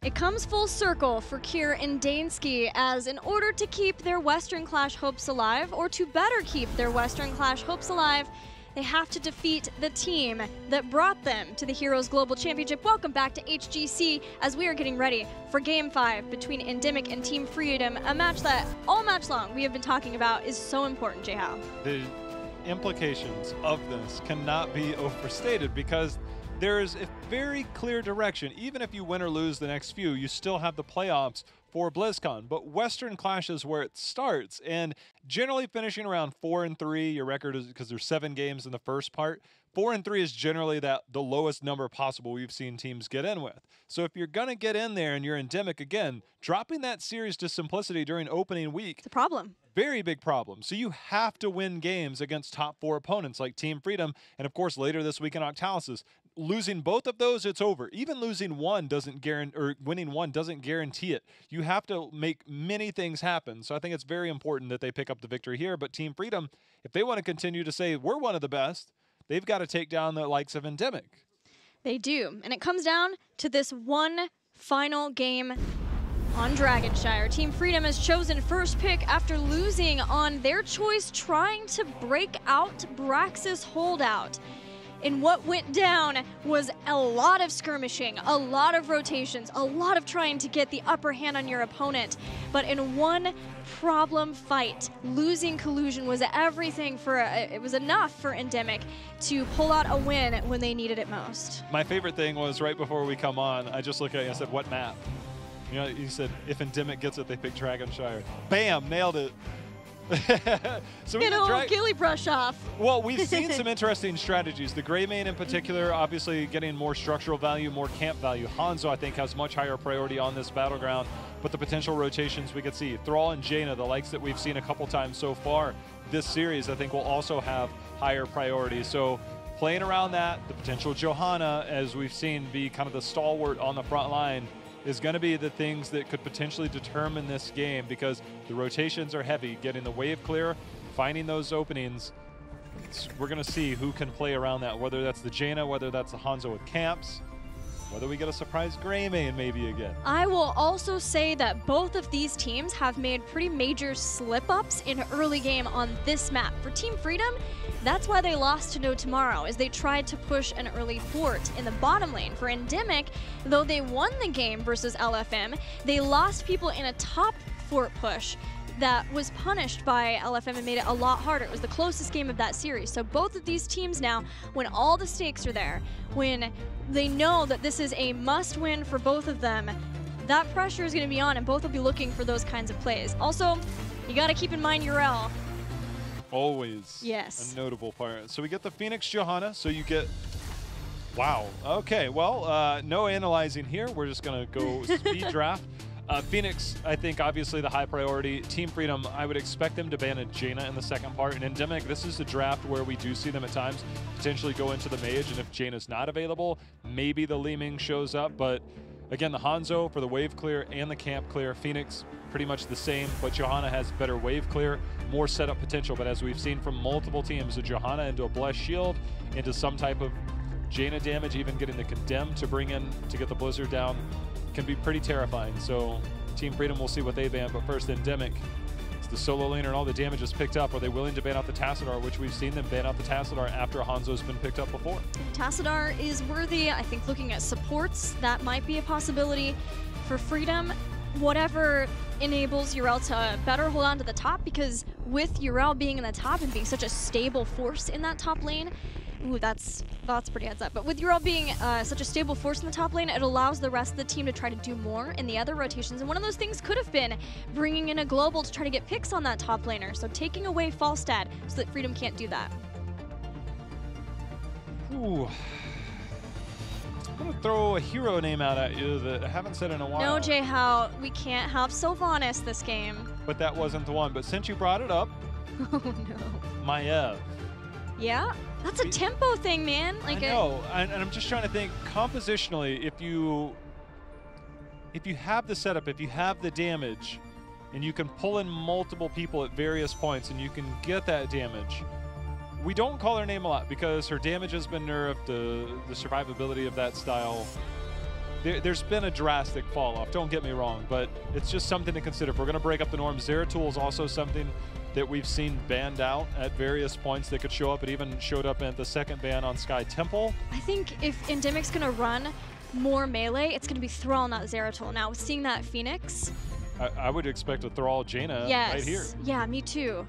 It comes full circle for Kier and Dansky, as in order to keep their Western Clash hopes alive, or to better keep their Western Clash hopes alive, they have to defeat the team that brought them to the Heroes Global Championship. Welcome back to HGC as we are getting ready for Game 5 between ENDEMIC and Team Freedom, a match that all match long we have been talking about is so important, J-How. The implications of this cannot be overstated because there's a very clear direction. Even if you win or lose the next few, you still have the playoffs for BlizzCon. But Western Clash is where it starts, and generally finishing around 4-3, your record is, because there's 7 games in the first part, 4-3 is generally the lowest number possible we've seen teams get in with. So if you're gonna get in there and you're ENDEMIC again, dropping that series to Simplicity during opening week, it's a problem. Very big problem. So you have to win games against top 4 opponents like Team Freedom, and of course later this week in Octalysis. Losing both of those, it's over. Even losing one doesn't guarantee, or winning one doesn't guarantee it. You have to make many things happen. So I think it's very important that they pick up the victory here. But Team Freedom, if they want to continue to say we're one of the best, they've got to take down the likes of ENDEMIC. They do, and it comes down to this one final game on Dragonshire. Team Freedom has chosen first pick after losing on their choice, trying to break out Brax's holdout. And what went down was a lot of skirmishing, a lot of rotations, a lot of trying to get the upper hand on your opponent. But in one problem fight, losing Collusion was everything for, it was enough for ENDEMIC to pull out a win when they needed it most. My favorite thing was right before we come on, I just looked at you and I said, what map? You know, you said, if ENDEMIC gets it, they pick Dragonshire. Bam, nailed it. So Get a little ghillie brush off. Well, we've seen some interesting strategies. The Greymane in particular, obviously getting more structural value, more camp value. Hanzo, I think, has much higher priority on this battleground, but the potential rotations we could see. Thrall and Jaina, the likes that we've seen a couple times so far this series, I think will also have higher priority. So playing around that, the potential Johanna, as we've seen, be kind of the stalwart on the front line, is going to be the things that could potentially determine this game, because the rotations are heavy. Getting the wave clear, finding those openings, we're going to see who can play around that, whether that's the Jaina, whether that's the Hanzo with camps, whether we get a surprise Greymane maybe again. I will also say that both of these teams have made pretty major slip-ups in early game on this map. For Team Freedom, that's why they lost to No Tomorrow, is they tried to push an early fort in the bottom lane. For ENDEMIC, though they won the game versus LFM, they lost people in a top fort push that was punished by LFM and made it a lot harder. It was the closest game of that series. So both of these teams now, when all the stakes are there, when they know that this is a must-win for both of them, that pressure is going to be on, and both will be looking for those kinds of plays. Also, you got to keep in mind Urel. Always yes. A notable part. So we get the Phoenix Johanna, so you get... Wow. Okay, well, no analyzing here. We're just going to go speed draft. Phoenix, I think, obviously the high priority. Team Freedom, I would expect them to ban a Jaina in the second part. And ENDEMIC, this is the draft where we do see them at times potentially go into the mage. And if Jaina's not available, maybe the Li Ming shows up. But again, the Hanzo for the wave clear and the camp clear. Phoenix, pretty much the same, but Johanna has better wave clear, more setup potential. But as we've seen from multiple teams, a Johanna into a Blessed Shield, into some type of Jaina damage, even getting the Condemn to bring in to get the Blizzard down, can be pretty terrifying. So Team Freedom, will see what they ban, but first ENDEMIC. It's the solo laner and all the damage is picked up. Are they willing to ban out the Tassadar, which we've seen them ban out the Tassadar after Hanzo's been picked up before? Tassadar is worthy. I think looking at supports, that might be a possibility. For Freedom, whatever enables Urel to better hold on to the top, because with Urel being in the top and being such a stable force in that top lane, ooh, that's pretty heads up. But with Urel being such a stable force in the top lane, it allows the rest of the team to try to do more in the other rotations. And one of those things could have been bringing in a global to try to get picks on that top laner. So taking away Falstad so that Freedom can't do that. Ooh. I'm going to throw a hero name out at you that I haven't said in a while. No, J-How, we can't have Sylvanas this game. But that wasn't the one. But since you brought it up, oh no. Maiev. Yeah? That's a tempo thing, man. Like I know, and I'm just trying to think compositionally, if you have the setup, if you have the damage, and you can pull in multiple people at various points and you can get that damage. We don't call her name a lot because her damage has been nerfed, the survivability of that style. there's been a drastic fall off, don't get me wrong, but it's just something to consider. If we're going to break up the norm, Zeratul is also something that we've seen banned out at various points that could show up. It even showed up at the second ban on Sky Temple. I think if Endemic's going to run more melee, it's going to be Thrall, not Zeratul. Now, seeing that Phoenix, I would expect a Thrall Jaina right here. Yeah, me too.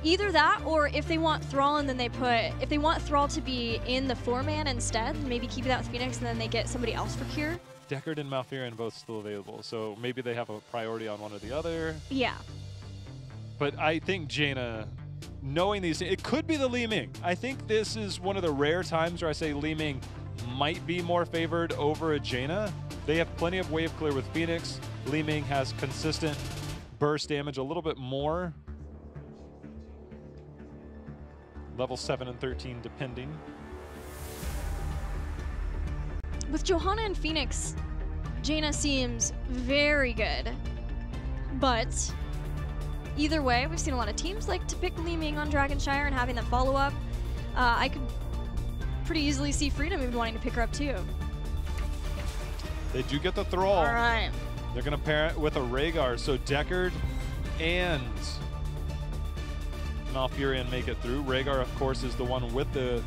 Either that, or if they want Thrall and then if they want Thrall to be in the 4-man instead, maybe keep that with Phoenix and then they get somebody else for Cure. Deckard and Malfurion both still available, so maybe they have a priority on one or the other. Yeah. But I think Jaina, knowing these, it could be the Li Ming. I think this is one of the rare times where I say Li Ming might be more favored over a Jaina. They have plenty of wave clear with Phoenix. Li Ming has consistent burst damage, a little bit more. Level 7 and 13 depending. With Johanna and Phoenix, Jaina seems very good. But either way, we've seen a lot of teams like to pick Li Ming on Dragonshire and having them follow up. I could pretty easily see Freedom even wanting to pick her up too. They do get the Thrall. All right. They're going to pair it with a Rhaegar. So Deckard and Malfurion make it through. Rhaegar, of course, is the one with the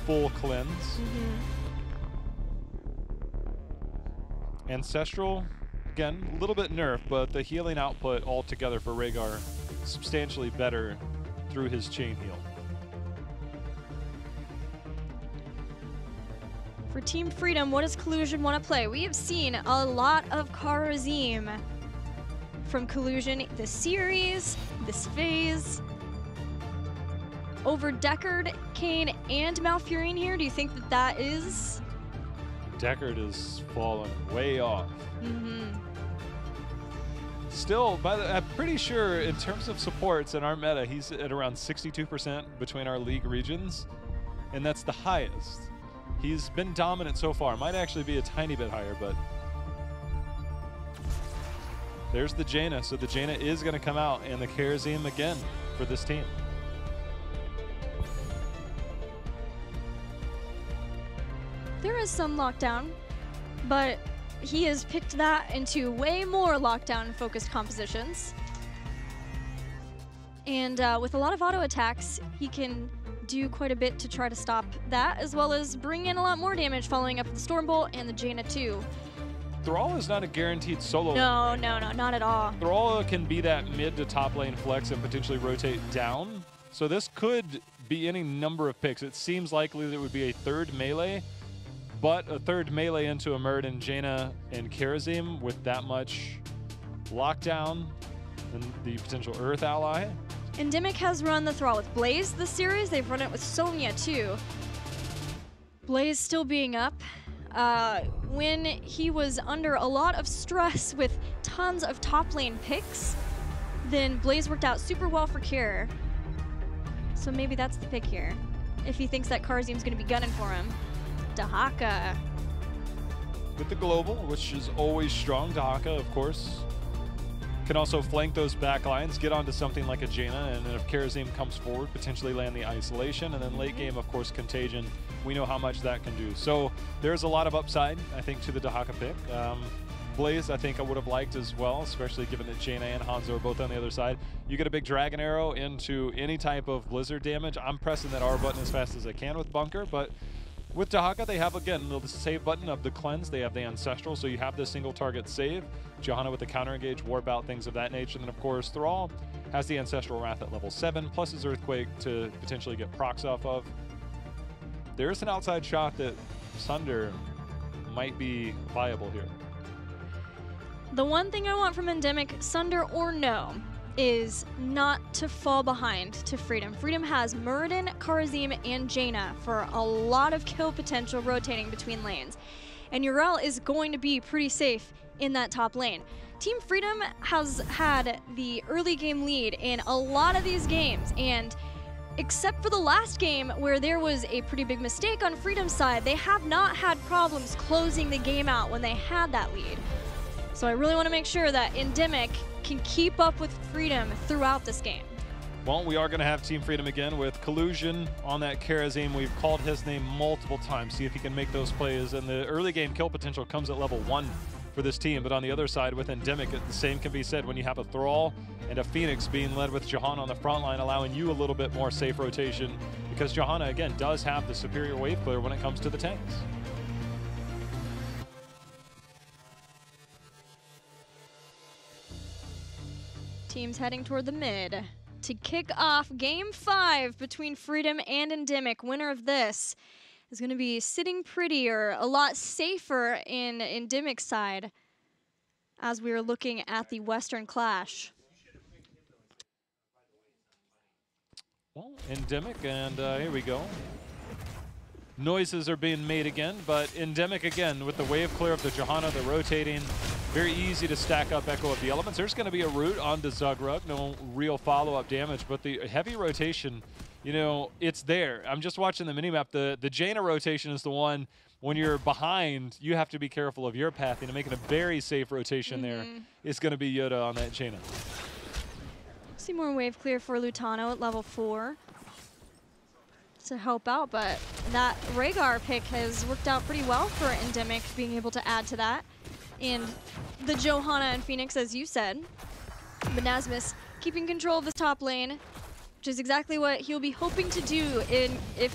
full cleanse. Ancestral, again, a little bit nerfed, but the healing output altogether for Rhaegar substantially better through his chain heal. For Team Freedom, what does Collusion want to play? We have seen a lot of Kharazim from Collusion this series, this phase. Over Deckard, Kayn, and Malfurion here, do you think that that is? Deckard is fallen way off. Still, I'm pretty sure in terms of supports in our meta, he's at around 62% between our league regions, and that's the highest. He's been dominant so far. Might actually be a tiny bit higher, but there's the Jaina. So the Jaina is going to come out, and the Kharazim again for this team. There is some lockdown, but he has picked that into way more lockdown-focused compositions. And with a lot of auto attacks, he can do quite a bit to try to stop that, as well as bring in a lot more damage following up the Stormbolt and the Jaina too. Thrall is not a guaranteed solo. No, not at all. Thrall can be that mid to top lane flex and potentially rotate down. So this could be any number of picks. It seems likely that it would be a third melee, but a third melee into a Muradin, Jaina, and Kharazim with that much lockdown and the potential Earth ally. ENDEMIC has run the Thrall with Blaze this series. They've run it with Sonya too. Blaze still being up. When he was under a lot of stress with tons of top lane picks, then Blaze worked out super well for Cure. So maybe that's the pick here. If he thinks that Kharazim's going to be gunning for him. Dahaka. With the global, which is always strong. Dahaka, of course, can also flank those back lines, get onto something like a Jaina, and then if Kharazim comes forward, potentially land the isolation, and then late game, of course, Contagion. We know how much that can do. So there's a lot of upside, I think, to the Dahaka pick. Blaze, I think I would have liked as well, especially given that Jaina and Hanzo are both on the other side. You get a big Dragon Arrow into any type of Blizzard damage. I'm pressing that R button as fast as I can with Bunker, but with Dahaka, they have, again, the save button of the Cleanse. They have the Ancestral, so you have the single target save. Johanna with the counter engage, warp out, things of that nature. And then, of course, Thrall has the Ancestral Wrath at level 7, plus his Earthquake to potentially get procs off of. There's an outside shot that Sunder might be viable here. The one thing I want from ENDEMIC, Sunder or no, is not to fall behind to Freedom. Freedom has Muradin, Kharazim, and Jaina for a lot of kill potential rotating between lanes. And Yrel is going to be pretty safe in that top lane. Team Freedom has had the early game lead in a lot of these games, and except for the last game where there was a pretty big mistake on Freedom's side, they have not had problems closing the game out when they had that lead. So I really want to make sure that ENDEMIC can keep up with Freedom throughout this game. Well, we are going to have Team Freedom again with Collusion on that Karazim. We've called his name multiple times. See if he can make those plays. And the early game kill potential comes at level 1 for this team. But on the other side, with ENDEMIC, the same can be said when you have a Thrall and a Phoenix being led with Johanna on the front line, allowing you a little bit more safe rotation because Johanna, again, does have the superior wave clear when it comes to the tanks. Teams heading toward the mid to kick off Game 5 between Freedom and ENDEMIC. Winner of this is going to be sitting prettier, a lot safer in ENDEMIC's side as we are looking at the Western Clash. Well, ENDEMIC, and here we go. Noises are being made again, but ENDEMIC again with the wave clear of the Johanna, the rotating. Very easy to stack up Echo of the Elements. There's going to be a root onto Zugrug. No real follow-up damage, but the heavy rotation, you know, it's there. I'm just watching the minimap. The Jaina rotation is the one when you're behind, you have to be careful of your pathing and making a very safe rotation there. It's going to be Yoda on that Jaina. See more wave clear for Lutano at level 4 to help out, but that Rhaegar pick has worked out pretty well for ENDEMIC, being able to add to that. And the Johanna and Phoenix, as you said. But Nasmus keeping control of this top lane, which is exactly what he'll be hoping to do if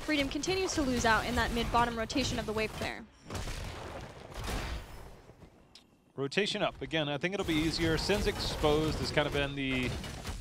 Freedom continues to lose out in that mid-bottom rotation of the wave clear. Rotation up. Again, I think it'll be easier. Sin's Exposed has kind of been the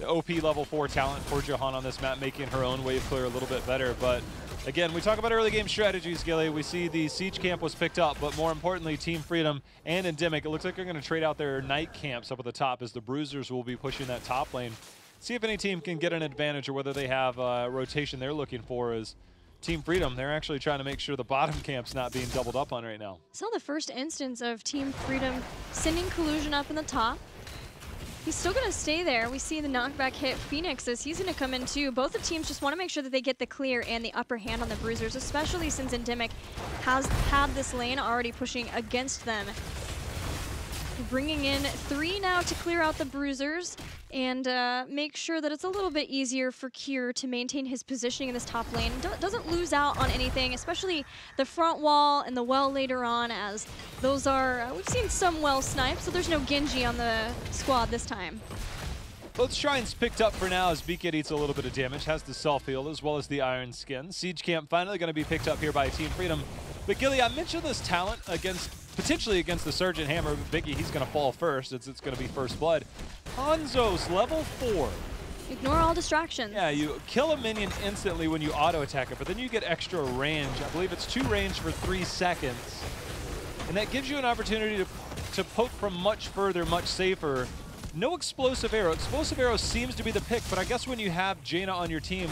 OP level 4 talent for Johanna on this map, making her own wave clear a little bit better. But again, we talk about early game strategies, Gilly. We see the Siege camp was picked up, but more importantly, Team Freedom and ENDEMIC, it looks like they're going to trade out their night camps up at the top as the Bruisers will be pushing that top lane. See if any team can get an advantage or whether they have a rotation they're looking for. As Team Freedom, they're actually trying to make sure the bottom camp's not being doubled up on right now. Saw the first instance of Team Freedom sending Collusion up in the top. He's still going to stay there. We see the knockback hit Phoenix as he's going to come in too. Both the teams just want to make sure that they get the clear and the upper hand on the Bruisers, especially since ENDEMIC has had this lane already pushing against them. Bringing in 3 now to clear out the Bruisers and make sure that it's a little bit easier for Kier to maintain his positioning in this top lane. Doesn't lose out on anything, especially the front wall and the well later on, as those are, we've seen some well snipes, so there's no Genji on the squad this time. Both Shrines picked up for now as B-Kid eats a little bit of damage, has the self-heal as well as the Iron Skin. Siege Camp finally going to be picked up here by Team Freedom. But Gilly, I mentioned this talent potentially against the Surgeon Hammer. Biggie, he's going to fall first. It's going to be First Blood. Hanzo's level 4. Ignore all distractions. Yeah, you kill a minion instantly when you auto-attack it, but then you get extra range. I believe it's 2 range for 3 seconds. And that gives you an opportunity to poke from much further, much safer. No Explosive Arrow. Explosive Arrow seems to be the pick, but I guess when you have Jaina on your team,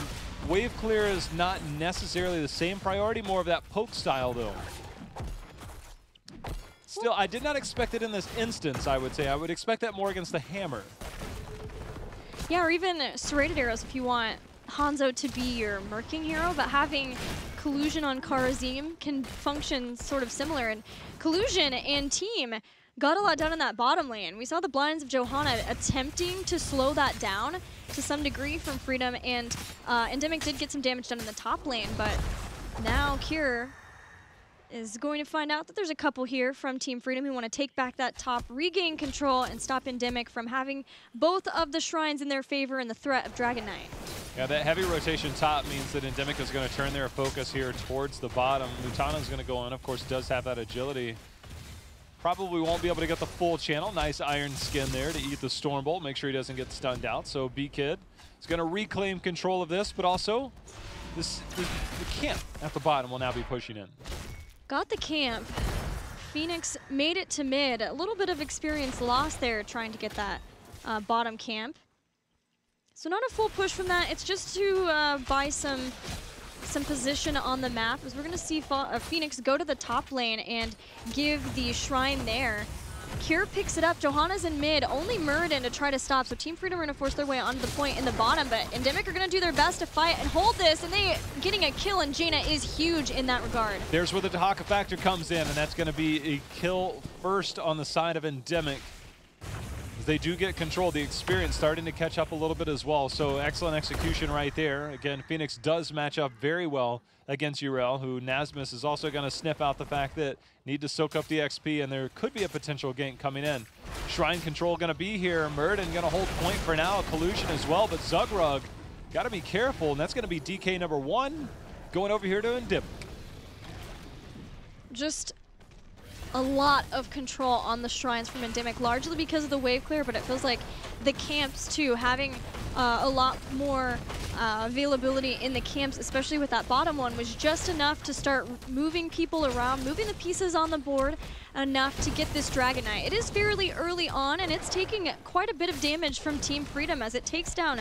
wave clear is not necessarily the same priority, more of that poke style though. Still, I did not expect it in this instance, I would say. I would expect that more against the Hammer. Yeah, or even serrated arrows if you want Hanzo to be your murking hero, but having Collusion on Karazim can function sort of similar. And Collusion and team got a lot done in that bottom lane. We saw the blinds of Johanna attempting to slow that down to some degree from Freedom, and ENDEMIC did get some damage done in the top lane, but now Kier is going to find out that there's a couple here from Team Freedom who want to take back that top, regain control, and stop ENDEMIC from having both of the shrines in their favor and the threat of Dragon Knight. Yeah, that heavy rotation top means that ENDEMIC is going to turn their focus here towards the bottom. Lutano's going to go on, of course, does have that agility. Probably won't be able to get the full channel. Nice Iron Skin there to eat the Stormbolt, make sure he doesn't get stunned out. So B-Kid is going to reclaim control of this, but also the camp at the bottom will now be pushing in. Got the camp. Phoenix made it to mid. A little bit of experience lost there trying to get that bottom camp. So not a full push from that. It's just to buy some position on the map, as we're going to see Phoenix go to the top lane and give the shrine there. Kier picks it up. Johanna's in mid, only Muradin to try to stop, so Team Freedom are going to force their way onto the point in the bottom, but ENDEMIC are going to do their best to fight and hold this, and getting a kill in Jaina is huge in that regard. There's where the Dahaka factor comes in, and that's going to be a kill first on the side of ENDEMIC. They do get control. The experience starting to catch up a little bit as well. So excellent execution right there. Again, Phoenix does match up very well against Yrel, who Nasmus is also going to sniff out the fact that need to soak up the XP, and there could be a potential gank coming in. Shrine control going to be here. Murden going to hold point for now. Collusion as well, but Zugrug got to be careful, and that's going to be DK number 1 going over here to ENDEMIC. Just a lot of control on the shrines from ENDEMIC, largely because of the wave clear, but it feels like the camps too, having a lot more availability in the camps, especially with that bottom one, was just enough to start moving people around, moving the pieces on the board enough to get this Dragon Knight. It is fairly early on, and it's taking quite a bit of damage from Team Freedom as it takes down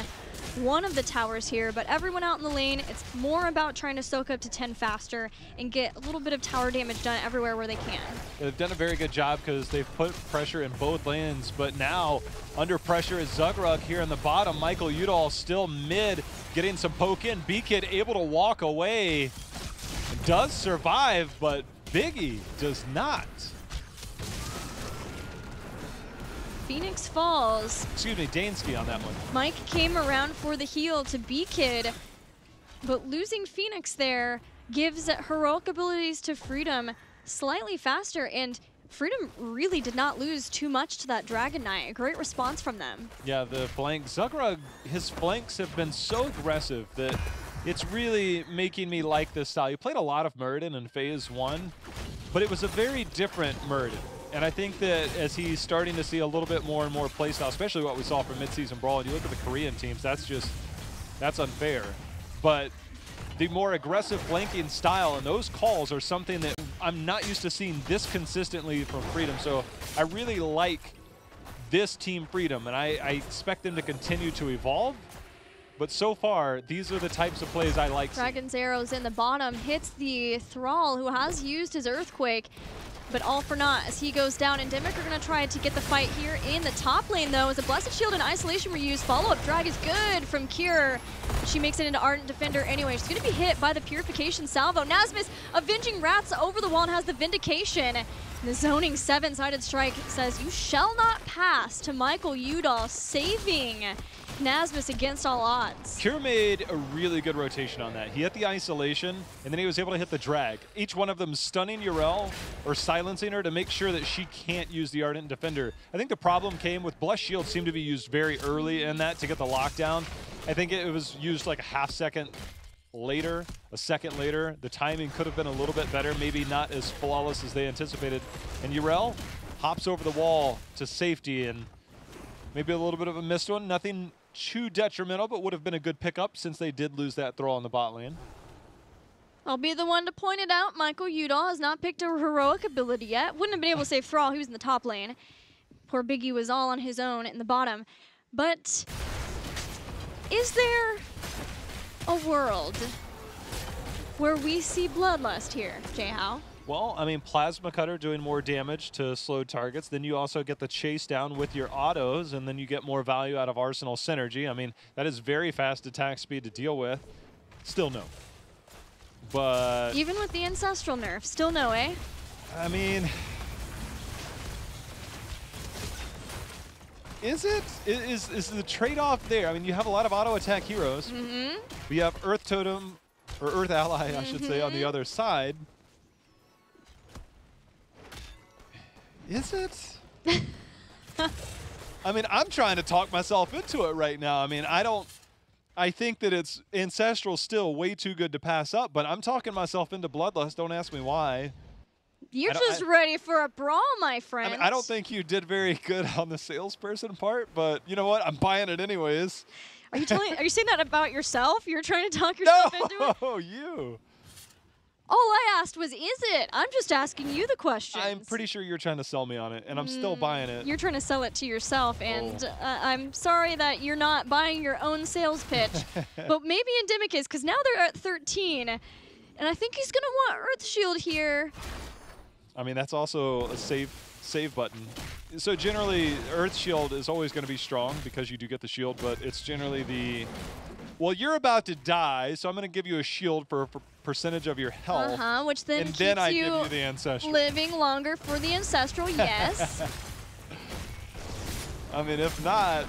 one of the towers here, but everyone out in the lane, it's more about trying to soak up to 10 faster and get a little bit of tower damage done everywhere where they can. They've done a very good job because they've put pressure in both lanes, but now under pressure is Zugrug here in the bottom. Michael Udall still mid, getting some poke in. B-Kid able to walk away. Does survive, but Biggie does not. Phoenix falls. Excuse me, Dansky on that one. Mike came around for the heal to B-Kid, but losing Phoenix there gives heroic abilities to Freedom slightly faster, and Freedom really did not lose too much to that Dragon Knight. A great response from them. Yeah, the flank. Zugrug, his flanks have been so aggressive that it's really making me like this style. He played a lot of Murden in Phase 1, but it was a very different Murden. And I think that as he's starting to see a little bit more and more playstyle, especially what we saw from Midseason Brawl, and you look at the Korean teams, that's unfair. But the more aggressive flanking style and those calls are something that I'm not used to seeing this consistently from Freedom. So I really like this Team Freedom, and I expect them to continue to evolve. But so far, these are the types of plays I like. Dragon's Arrows in the bottom hits the Thrall, who has used his Earthquake. But all for naught as he goes down. ENDEMIC are going to try to get the fight here in the top lane, though, as a Blessed Shield and Isolation were used. Follow-up drag is good from Cure. She makes it into Ardent Defender anyway. She's going to be hit by the Purification Salvo. Nasmus, Avenging Rats over the wall, and has the Vindication. The zoning 7-sided strike says, "You shall not pass," to Michael Udall, saving Nasmus against all odds. Cure made a really good rotation on that. He hit the Isolation, and then he was able to hit the drag. Each one of them stunning Yrel or silencing her to make sure that she can't use the Ardent Defender. I think the problem came with Blessed Shield seemed to be used very early in that to get the lockdown. I think it was used like a half second later, a second later. The timing could have been a little bit better, maybe not as flawless as they anticipated. And Yrel hops over the wall to safety, and maybe a little bit of a missed one. Nothing too detrimental, but would have been a good pickup since they did lose that throw on the bot lane. I'll be the one to point it out. Michael Udall has not picked a heroic ability yet. Wouldn't have been able to save Thrall. He was in the top lane. Poor Biggie was all on his own in the bottom. But is there a world where we see Bloodlust here, Jay-How? Well, I mean, Plasma Cutter doing more damage to slowed targets. Then you also get the chase down with your autos, and then you get more value out of Arsenal Synergy. I mean, that is very fast attack speed to deal with. Still no. But even with the Ancestral nerf, still no, eh? I mean, is it? Is the trade-off there? I mean, you have a lot of auto attack heroes. We have Earth Totem, or Earth Ally, I should say, on the other side. Is it? I mean, I'm trying to talk myself into it right now. I mean, I think that it's Ancestral still way too good to pass up, but I'm talking myself into Bloodlust. Don't ask me why. You're just ready for a brawl, my friend. I mean, I don't think you did very good on the salesperson part, but you know what? I'm buying it anyways. Are you saying that about yourself? You're trying to talk yourself into it? No, you. All I asked was, is it? I'm just asking you the question. I'm pretty sure you're trying to sell me on it, and I'm still buying it. You're trying to sell it to yourself, and I'm sorry that you're not buying your own sales pitch. But maybe ENDEMIC is, because now they're at 13, and I think he's going to want Earth Shield here. I mean, that's also a save button. So generally, Earth Shield is always going to be strong because you do get the shield, but it's generally the, well, you're about to die, so I'm going to give you a shield for percentage of your health. Which then and keeps then I you give you the Ancestral. living longer for the Ancestral, yes. I mean, if not,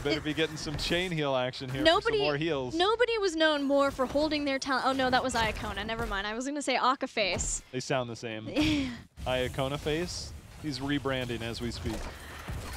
better be getting some chain heal action here for some more heals. Nobody was known more for holding their talent. Oh no, that was Iacona. Never mind. I was going to say Akaface. They sound the same. Iacona face. He's rebranding as we speak.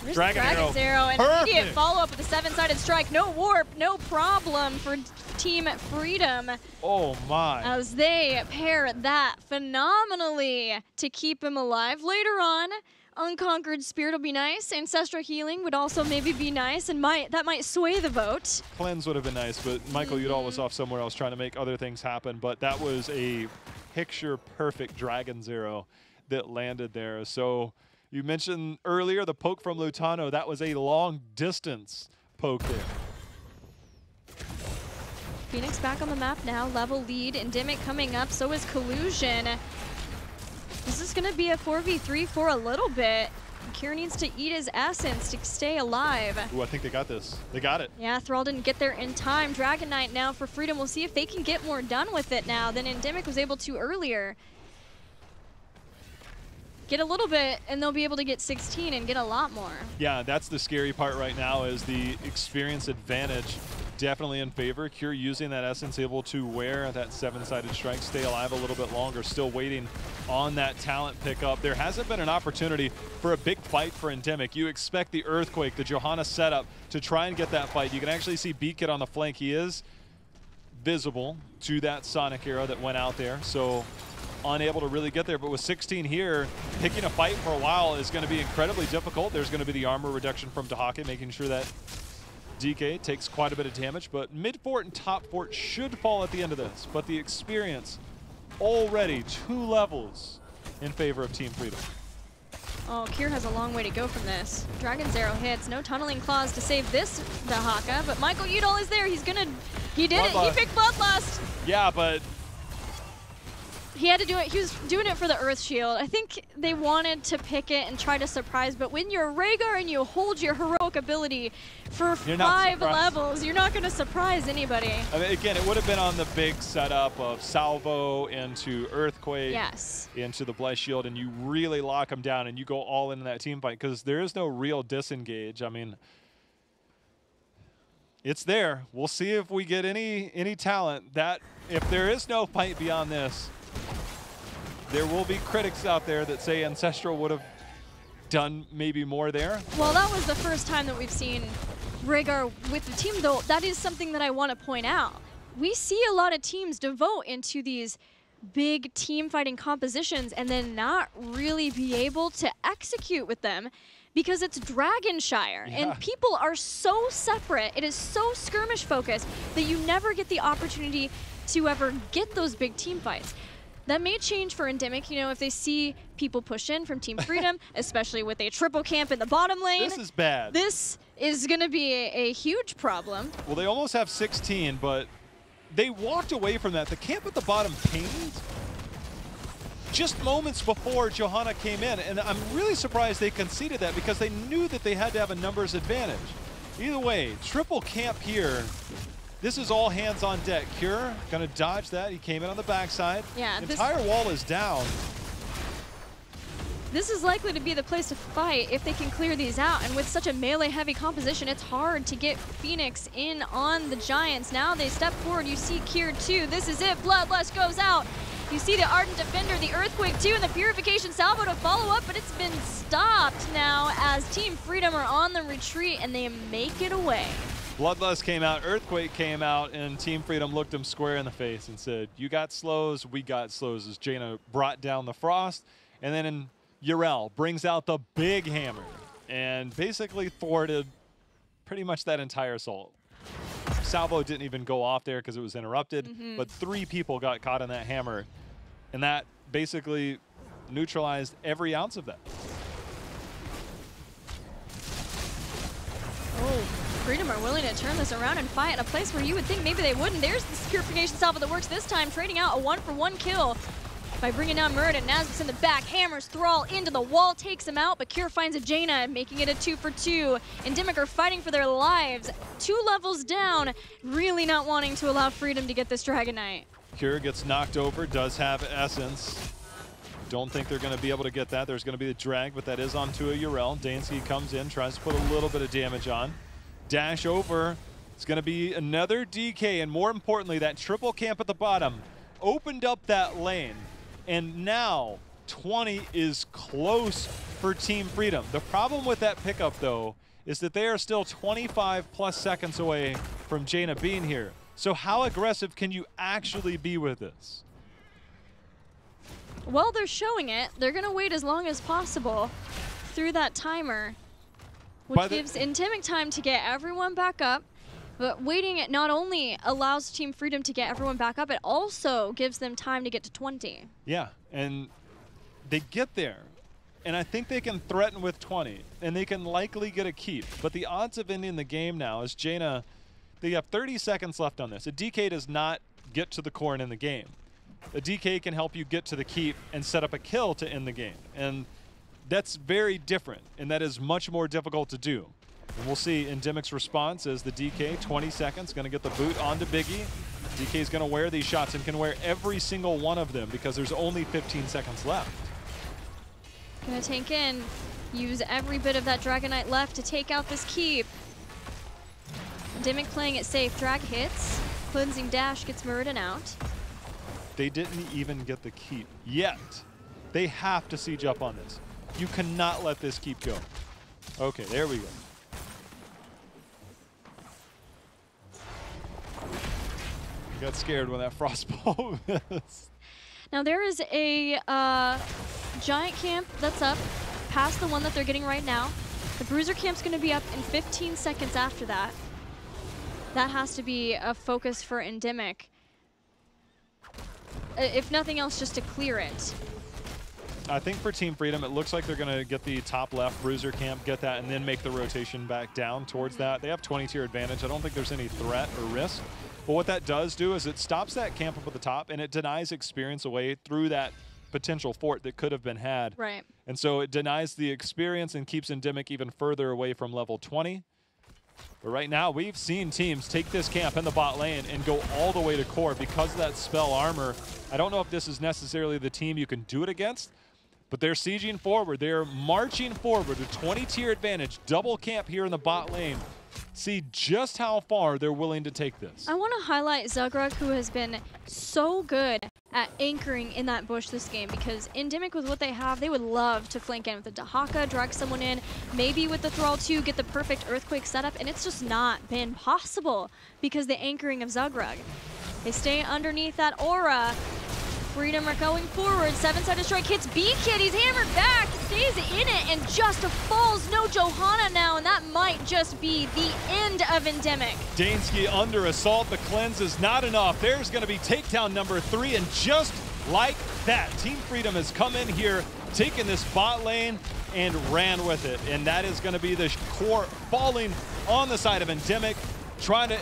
There's Dragon Arrow, and immediate follow-up with the 7-sided strike. No warp, no problem for Team Freedom. Oh my. As they pair that phenomenally to keep him alive. Later on, Unconquered Spirit will be nice. Ancestral Healing would also maybe be nice, and that might sway the vote. Cleanse would have been nice, but Michael Udall was off somewhere else trying to make other things happen. But that was a picture-perfect Dragon Zero that landed there. So you mentioned earlier the poke from Lutano. That was a long-distance poke there. Phoenix back on the map now. Level lead. ENDEMIC coming up. So is Collusion. This is going to be a 4v3 for a little bit. Kier needs to eat his essence to stay alive. Ooh, I think they got this. They got it. Yeah, Thrall didn't get there in time. Dragon Knight now for Freedom. We'll see if they can get more done with it now than ENDEMIC was able to earlier. Get a little bit, and they'll be able to get 16 and get a lot more. Yeah, that's the scary part right now is the experience advantage definitely in favor. Kier using that essence, able to wear that 7-sided strike, stay alive a little bit longer, still waiting on that talent pickup. There hasn't been an opportunity for a big fight for ENDEMIC. You expect the Earthquake, the Johanna setup, to try and get that fight. You can actually see Beakit on the flank. He is visible to that Sonic arrow that went out there, so unable to really get there. But with 16 here, picking a fight for a while is going to be incredibly difficult. There's going to be the armor reduction from Dahake, making sure that DK takes quite a bit of damage, but mid fort and top fort should fall at the end of this. But the experience already 2 levels in favor of Team Freedom. Oh, Kier has a long way to go from this. Dragon's Arrow hits. No tunneling claws to save this Dahaka, but Michael Udall is there. He's gonna, he did it. He picked Bloodlust. Yeah, but he had to do it. He was doing it for the Earth Shield. I think they wanted to pick it and try to surprise, but when you're Rhaegar and you hold your heroic ability for 5 levels, you're not going to surprise anybody. I mean, again, it would have been on the big setup of Salvo into Earthquake, yes, into the Blessed Shield, and you really lock them down and you go all in that team fight because there is no real disengage. I mean, it's there. We'll see if we get any talent. That if there is no fight beyond this, there will be critics out there that say Ancestral would have done maybe more there. Well, that was the first time that we've seen Rhaegar with the team, though. That is something that I want to point out. We see a lot of teams devote into these big team fighting compositions and then not really be able to execute with them because it's Dragonshire, and people are so separate. It is so skirmish focused that you never get the opportunity to ever get those big team fights. That may change for ENDEMIC, you know, if they see people push in from Team Freedom, especially with a triple camp in the bottom lane. This is bad. This is going to be a huge problem. Well, they almost have 16, but they walked away from that. The camp at the bottom pinged just moments before Johanna came in, and I'm really surprised they conceded that because they knew that they had to have a numbers advantage. Either way, triple camp here. This is all hands on deck. Kier gonna dodge that. He came in on the backside. Yeah, the entire wall is down. This is likely to be the place to fight if they can clear these out. And with such a melee-heavy composition, it's hard to get Phoenix in on the Giants. Now they step forward. You see Kier too. This is it. Bloodlust goes out. You see the Ardent Defender, the Earthquake too, and the Purification Salvo to follow up, but it's been stopped now as Team Freedom are on the retreat and they make it away. Bloodlust came out, Earthquake came out, and Team Freedom looked him square in the face and said, you got slows, we got slows, as Jaina brought down the Frost. And then Yrel brings out the big hammer and basically thwarted pretty much that entire assault. Salvo didn't even go off there because it was interrupted, but 3 people got caught in that hammer, and that basically neutralized every ounce of that. Oh. Freedom are willing to turn this around and fight in a place where you would think maybe they wouldn't. There's this Purification Salvo that works this time, trading out a 1-for-1 kill by bringing down Muradin. Nazgul's in the back, hammers Thrall into the wall, takes him out, but Kier finds a Jaina, making it a 2-for-2. ENDEMIC are fighting for their lives. 2 levels down, really not wanting to allow Freedom to get this Dragon Knight. Kier gets knocked over, does have Essence. Don't think they're going to be able to get that. There's going to be the drag, but that is onto a Urel. Dansky comes in, tries to put a little bit of damage on. Dash over. It's going to be another DK, and more importantly, that triple camp at the bottom opened up that lane, and now 20 is close for Team Freedom. The problem with that pickup, though, is that they are still 25+ seconds away from Jaina being here. So how aggressive can you actually be with this? Well, they're showing it. They're going to wait as long as possible through that timer, which gives ENDEMIC time to get everyone back up. But waiting, it not only allows Team Freedom to get everyone back up, it also gives them time to get to 20. Yeah, and they get there. And I think they can threaten with 20, and they can likely get a keep. But the odds of ending the game now is Jaina, they have 30 seconds left on this. A DK does not get to the core and end the game. A DK can help you get to the keep and set up a kill to end the game. And that's very different, and that is much more difficult to do. And we'll see ENDEMIC's response as the DK, 20 seconds, going to get the boot onto Biggie. DK is going to wear these shots and can wear every single one of them because there's only 15 seconds left. Gonna tank in, use every bit of that Dragonite left to take out this keep. ENDEMIC playing it safe. Drag hits, cleansing dash gets Muradin out. They didn't even get the keep yet. They have to siege up on this. You cannot let this keep go. Okay, there we go. Got scared when that frostball missed. Now there is a giant camp that's up past the one that they're getting right now. The bruiser camp's going to be up in 15 seconds after that. That has to be a focus for ENDEMIC. If nothing else, just to clear it. I think for Team Freedom, it looks like they're going to get the top left bruiser camp, get that, and then make the rotation back down towards that. They have 20-tier advantage. I don't think there's any threat or risk. But what that does do is it stops that camp up at the top, and it denies experience away through that potential fort that could have been had. Right. And so it denies the experience and keeps ENDEMIC even further away from level 20. But right now, we've seen teams take this camp in the bot lane and go all the way to core because of that spell armor. I don't know if this is necessarily the team you can do it against, but they're sieging forward. They're marching forward with 20-tier advantage, double camp here in the bot lane. See just how far they're willing to take this. I want to highlight Zugrug, who has been so good at anchoring in that bush this game, because ENDEMIC, with what they have, they would love to flank in with the Dahaka, drag someone in, maybe with the Thrall 2, get the perfect Earthquake setup, and it's just not been possible because the anchoring of Zugrug. They stay underneath that aura. Freedom are going forward. 7-sided strike hits B-Kid. He's hammered back, stays in it, and just falls. No Johanna now, and that might just be the end of ENDEMIC. Dansky under assault. The cleanse is not enough. There's going to be takedown number 3, and just like that, Team Freedom has come in here, taken this bot lane, and ran with it. And that is going to be the core falling on the side of ENDEMIC, trying to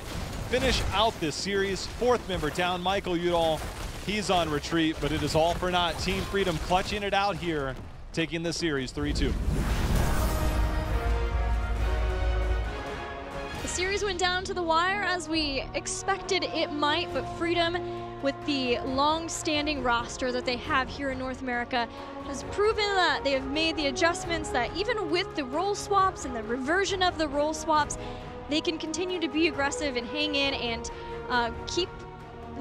finish out this series. 4th member down, Michael Udall. He's on retreat, but it is all for naught. Team Freedom clutching it out here, taking the series 3-2. The series went down to the wire as we expected it might, but Freedom, with the long-standing roster that they have here in North America, has proven that they have made the adjustments that even with the role swaps and the reversion of the role swaps, they can continue to be aggressive and hang in and keep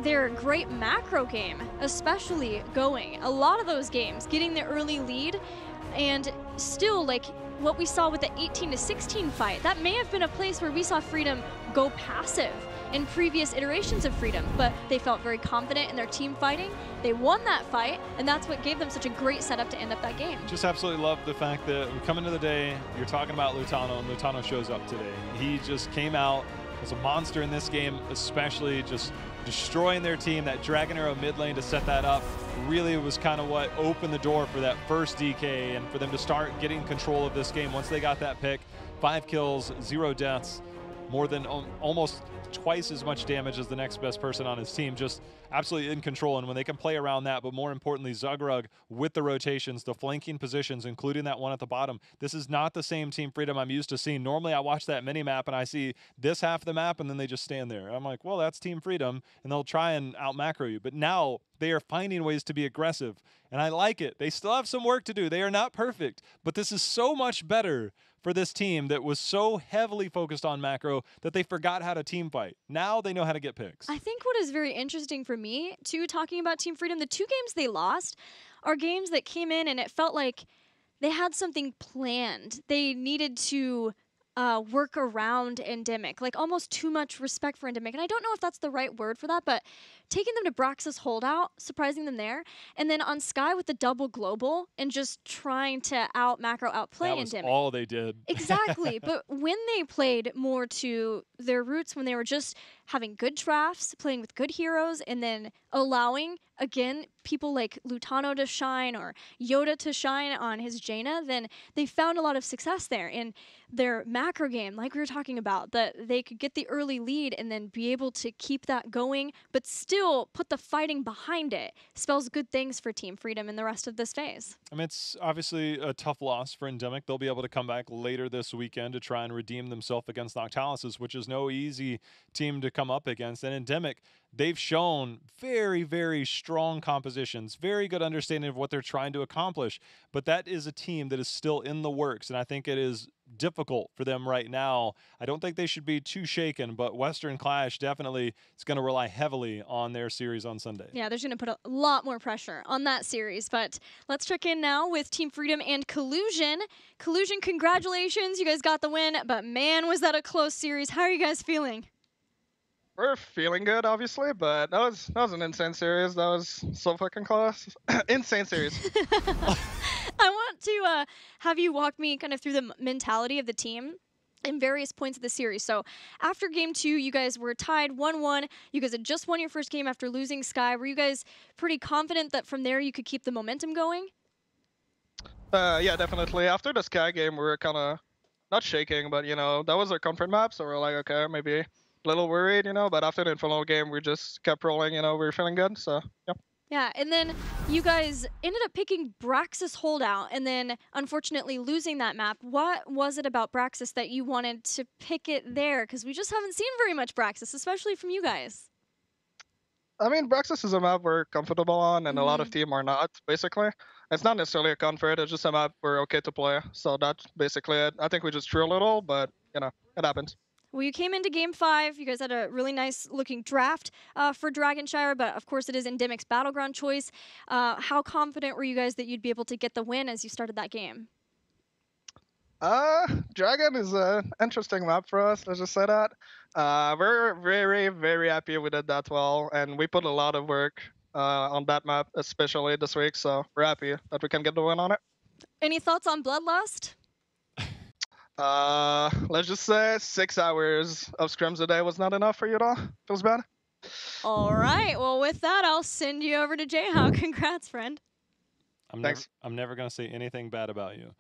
their great macro game especially going. A lot of those games getting the early lead, and still, like what we saw with the 18-16 fight, that may have been a place where we saw Freedom go passive in previous iterations of Freedom, but they felt very confident in their team fighting. They won that fight, and that's what gave them such a great setup to end up that game. Just absolutely love the fact that we come into the day, you're talking about Lutano, and Lutano shows up today. He just came out as a monster in this game, especially just destroying their team. That Dragon Arrow mid lane to set that up really was kind of what opened the door for that first DK and for them to start getting control of this game. Once they got that pick, 5 kills, 0 deaths, more than almost twice as much damage as the next best person on his team, just absolutely in control. And when they can play around that, but more importantly, Zugrug with the rotations, the flanking positions, including that one at the bottom, this is not the same Team Freedom I'm used to seeing. Normally I watch that mini map and I see this half of the map and then they just stand there. I'm like, well, that's Team Freedom, and they'll try and out macro you. But now they are finding ways to be aggressive. And I like it. They still have some work to do. They are not perfect. But this is so much better for this team that was so heavily focused on macro that they forgot how to team fight. Now they know how to get picks. I think what is very interesting for me, too, talking about Team Freedom, the 2 games they lost are games that came in and it felt like they had something planned. They needed to work around ENDEMIC, like almost too much respect for ENDEMIC. And I don't know if that's the right word for that, but taking them to Braxis holdout, surprising them there, and then on Sky with the double global and just trying to outplay ENDEMIC. That was all they did. Exactly. But when they played more to their roots, when they were just having good drafts, playing with good heroes, and then allowing, again, people like Lutano to shine or Yoda to shine on his Jaina, then they found a lot of success there in their macro game, like we were talking about, that they could get the early lead and then be able to keep that going, but still put the fighting behind it. Spells good things for Team Freedom in the rest of this phase. I mean, it's obviously a tough loss for ENDEMIC. They'll be able to come back later this weekend to try and redeem themselves against Noctaluses, which is no easy team to come up against. And ENDEMIC, they've shown very, very strong compositions, very good understanding of what they're trying to accomplish. But that is a team that is still in the works, and I think it is difficult for them right now. I don't think they should be too shaken, but Western Clash definitely is going to rely heavily on their series on Sunday. Yeah, there's going to put a lot more pressure on that series. But let's check in now with Team Freedom and Collusion. Collusion, congratulations. You guys got the win, but man, was that a close series. How are you guys feeling? We're feeling good, obviously, but that was an insane series. That was so fucking close. Insane series. I want to have you walk me kind of through the mentality of the team in various points of the series. So after game 2, you guys were tied 1-1. You guys had just won your first game after losing Sky. Were you guys pretty confident that from there you could keep the momentum going? Yeah, definitely. After the Sky game, we were kind of not shaking, but, you know, that was our comfort map, so we're like, okay, maybe a little worried, you know, but after the Inferno game, we just kept rolling, you know, we were feeling good, so, yeah. Yeah, and then you guys ended up picking Braxis Holdout and then unfortunately losing that map. What was it about Braxis that you wanted to pick it there? Because we just haven't seen very much Braxis, especially from you guys. I mean, Braxis is a map we're comfortable on, and a lot of team are not, basically. It's not necessarily a comfort, it's just a map we're okay to play. So that's basically it. I think we just drew a little, but, you know, it happens. Well, you came into Game 5. You guys had a really nice-looking draft for Dragonshire, but of course it is ENDEMIC's Battleground choice. How confident were you guys that you'd be able to get the win as you started that game? Dragon is an interesting map for us, let's just say that. We're very, very happy we did that well, and we put a lot of work on that map, especially this week, so we're happy that we can get the win on it. Any thoughts on Bloodlust? Let's just say 6 hours of scrims a day was not enough for you, though. Feels bad. All right. Well, with that, I'll send you over to Jayhawk. Congrats, friend. Thanks. I'm never going to say anything bad about you.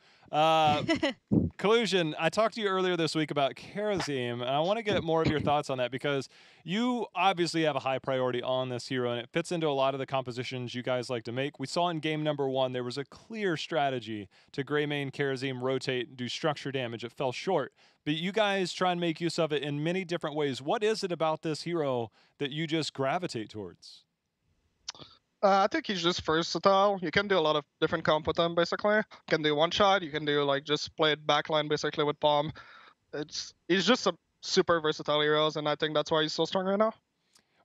Collusion, I talked to you earlier this week about Karazim, and I want to get more of your thoughts on that because you obviously have a high priority on this hero, and it fits into a lot of the compositions you guys like to make. We saw in game number 1 there was a clear strategy to Greymane Karazim rotate and do structure damage. It fell short, but you guys try and make use of it in many different ways. What is it about this hero that you just gravitate towards? I think he's just versatile. You can do a lot of different comp with him, basically. You can do one shot. You can do, like, just play it backline, basically, with Palm. He's just a super versatile hero, and I think that's why he's so strong right now.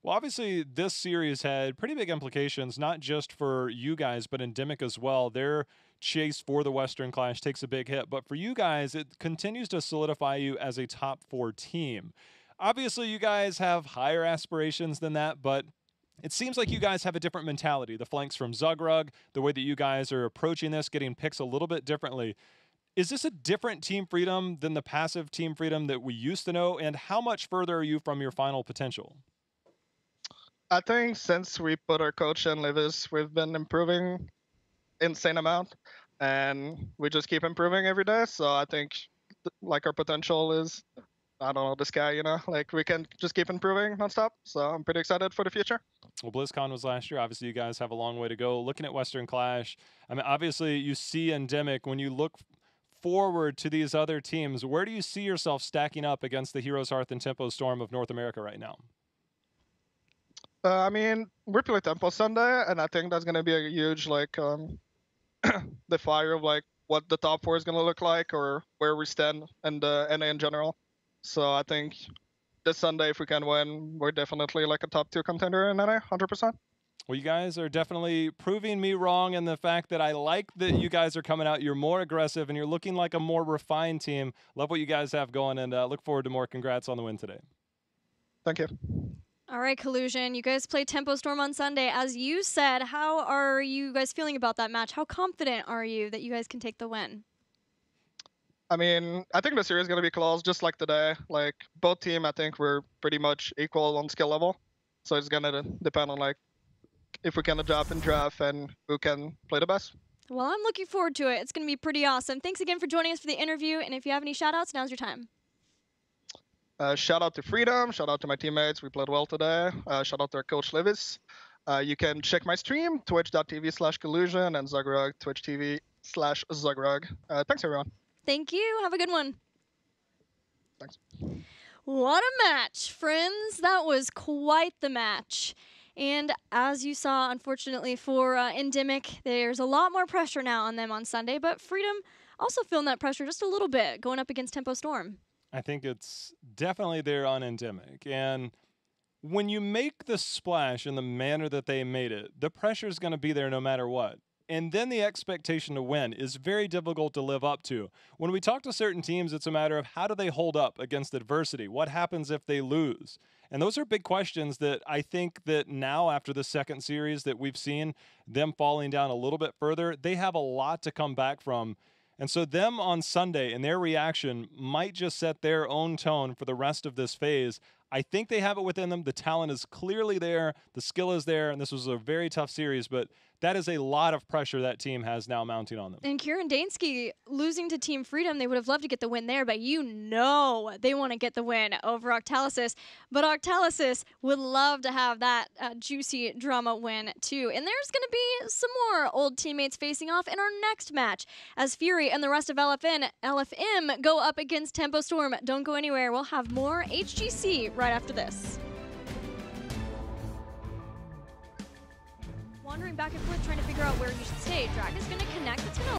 Well, obviously, this series had pretty big implications, not just for you guys, but ENDEMIC as well. Their chase for the Western Clash takes a big hit. But for you guys, it continues to solidify you as a top 4 team. Obviously, you guys have higher aspirations than that, but it seems like you guys have a different mentality. The flanks from Zugrug, the way that you guys are approaching this, getting picks a little bit differently. Is this a different Team Freedom than the passive Team Freedom that we used to know? And how much further are you from your final potential? I think since we put our coach in Levis, we've been improving insane amount. And we just keep improving every day. So I think, like, our potential is, I don't know, the sky, you know? Like, we can just keep improving nonstop. So I'm pretty excited for the future. Well, BlizzCon was last year. Obviously, you guys have a long way to go. Looking at Western Clash, I mean, obviously, you see ENDEMIC. When you look forward to these other teams, where do you see yourself stacking up against the Heroes Hearth and Tempo Storm of North America right now? I mean, we play Tempo Sunday, and I think that's gonna be a huge like the fire of like what the top four is gonna look like or where we stand in the NA in general. So I think this Sunday, if we can win, we're definitely like a top 2 contender in NA, 100%. Well, you guys are definitely proving me wrong in the fact that I like that you guys are coming out. You're more aggressive, and you're looking like a more refined team. Love what you guys have going, and look forward to more. Congrats on the win today. Thank you. All right, Collusion, you guys play Tempo Storm on Sunday. As you said, how are you guys feeling about that match? How confident are you that you guys can take the win? I mean, I think the series is going to be close, just like today. Like, both team, I think we're pretty much equal on skill level. So it's going to depend on, like, if we can adapt and draft and who can play the best. Well, I'm looking forward to it. It's going to be pretty awesome. Thanks again for joining us for the interview. And if you have any shout-outs, now's your time. Shout out to Freedom. Shout out to my teammates. We played well today. Shout out to our coach, Levis. You can check my stream, twitch.tv/collusion, and Zugrug, twitch.tv/Zugrug. Thanks, everyone. Thank you. Have a good one. Thanks. What a match, friends. That was quite the match. And as you saw, unfortunately for ENDEMIC, there's a lot more pressure now on them on Sunday, but Freedom also feeling that pressure just a little bit going up against Tempo Storm. I think it's definitely there on ENDEMIC. And when you make the splash in the manner that they made it, the pressure is going to be there no matter what. And then the expectation to win is very difficult to live up to. When we talk to certain teams, it's a matter of how do they hold up against adversity? What happens if they lose? And those are big questions that I think that now after the second series that we've seen them falling down a little bit further, they have a lot to come back from. And so them on Sunday and their reaction might just set their own tone for the rest of this phase. I think they have it within them. The talent is clearly there. The skill is there. And this was a very tough series, but that is a lot of pressure that team has now mounting on them. And Kieran Dansky losing to Team Freedom, they would have loved to get the win there, but you know they want to get the win over Octalysis. But Octalysis would love to have that juicy drama win too. And there's going to be some more old teammates facing off in our next match as Fury and the rest of LFM go up against Tempo Storm. Don't go anywhere. We'll have more HGC right after this. Wandering back and forth trying to figure out where he should stay. Drag is going to connect. It's going to